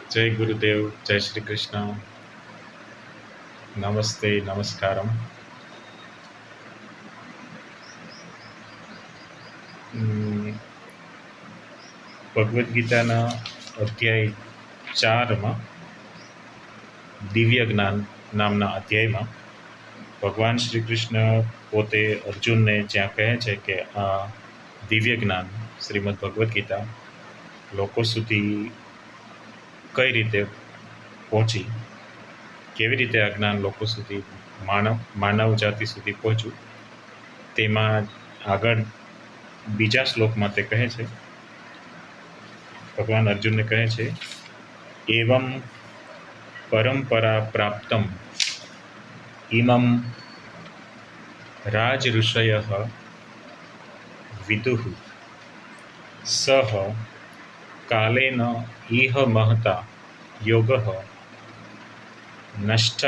જય ગુરુદેવ, જય શ્રી કૃષ્ણ. નમસ્તે, નમસ્કારમ. ભગવદ્ ગીતાના અધ્યાય 4માં દિવ્ય જ્ઞાન નામના અધ્યાયમાં ભગવાન શ્રી કૃષ્ણ પોતે અર્જુનને જ્યાં કહે છે કે આ દિવ્ય જ્ઞાન શ્રીમદ્ ભગવદ્ ગીતા લોકો સુધી કઈ રીતે પહોંચી, કેવી રીતે આ જ્ઞાન લોકો સુધી માનવ જાતિ સુધી પહોંચ્યું, તેમાં આગળ બીજા શ્લોકમાં તે કહે છે, ભગવાન અર્જુનને કહે છે, એવમ પરંપરા પ્રાપ્તમ ઇમમ રાજઋષય વિદુઃ સહ કાલેન ઇહ મહતા યોગ નષ્ટ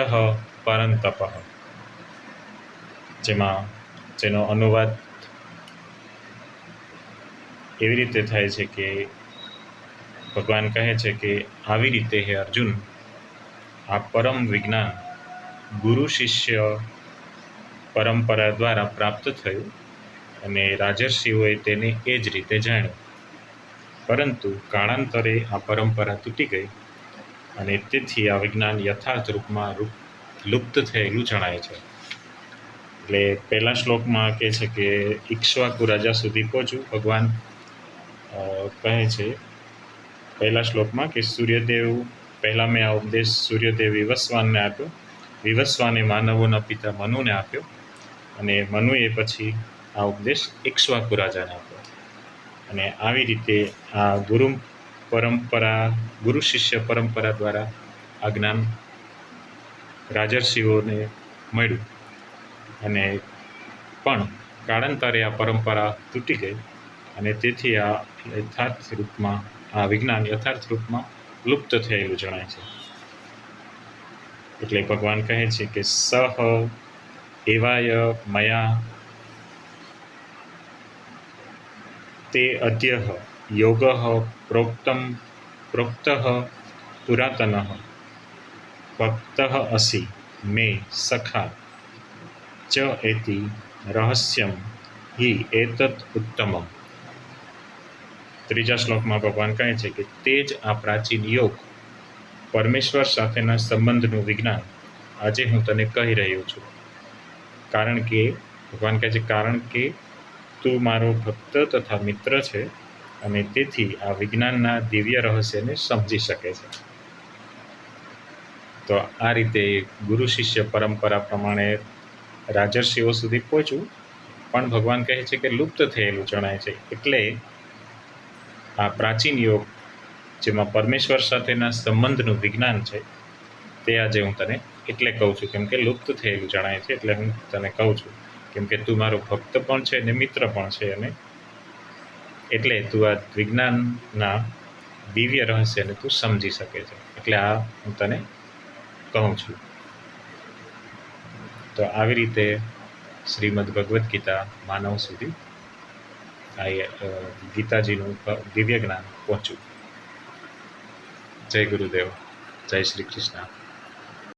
પરંતપ. જેનો અનુવાદ એવી રીતે થાય છે કે ભગવાન કહે છે કે આવી રીતે હે અર્જુન, આ પરમ વિજ્ઞાન ગુરુ શિષ્ય પરંપરા દ્વારા પ્રાપ્ત થયું અને રાજર્ષિઓએ તેને એ જ રીતે જાણ્યું, પરંતુ કાળાંતરે આ પરંપરા તૂટી ગઈ અને તેથી આ વિજ્ઞાન યથાર્થ રૂપમાં લુપ્ત થયેલું જણાય છે. એટલે પહેલા શ્લોકમાં કહે છે કે ઇક્ષ્વાકુ રાજા સુધી પહોંચ્યું. ભગવાન કહે છે પહેલા શ્લોકમાં કે સૂર્યદેવ, પહેલા મેં આ ઉપદેશ સૂર્યદેવ વિવસ્વાનને આપ્યો, વિવસ્વાને માનવોના પિતા મનુને આપ્યો અને મનુએ પછી આ ઉપદેશ ઇક્ષ્વાકુ રાજાને આપ્યો. અને આવી રીતે આ ગુરુ શિષ્ય પરંપરા દ્વારા આ જ્ઞાન રાજર્ષિઓને મળ્યું અને પણ કાળાંતરે આ પરંપરા તૂટી ગઈ અને તેથી આ વિજ્ઞાન યથાર્થ રૂપમાં લુપ્ત થયેલું જણાય છે. એટલે ભગવાન કહે છે કે સહ એવાય મયા તે અદ્ય યોગ પ્રોક્ત પુરાતન ભક્ત અસી મે સખા ચ એતિ રહસ્યમ હિ એતત ઉત્તમમ. ત્રીજા શ્લોકમાં ભગવાન કહે છે કે તે જ આ પ્રાચીન યોગ, પરમેશ્વર સાથેના સંબંધનું વિજ્ઞાન આજે હું તને કહી રહ્યો છું. ભગવાન કહે છે કારણ કે તું મારો ભક્ત તથા મિત્ર છે અને તેથી આ વિજ્ઞાનના દિવ્ય રહસ્યને સમજી શકે છે. તો આ રીતે ગુરુ શિષ્ય પરંપરા પ્રમાણે રાજર્ષિઓ સુધી પહોંચ્યું, પણ ભગવાન કહે છે કે લુપ્ત થયેલું જણાય છે. એટલે આ પ્રાચીન યોગ જેમાં પરમેશ્વર સાથેના સંબંધનું વિજ્ઞાન છે તે આજે હું તને એટલે કહું છું, કેમ કે લુપ્ત થયેલું જણાય છે. એટલે હું તને કહું છું કેમ કે તું મારો ભક્ત પણ છે અને મિત્ર પણ છે, અને એટલે તું આ વિજ્ઞાનના દિવ્ય રહસ્યને તું સમજી શકે છે. એટલે આ હું તને કહું છું. તો આવી રીતે શ્રીમદ્ ભગવદ્ ગીતા માનવ સુધી આ ગીતાજીનું દિવ્ય જ્ઞાન પહોંચ્યું. જય ગુરુદેવ, જય શ્રી કૃષ્ણ.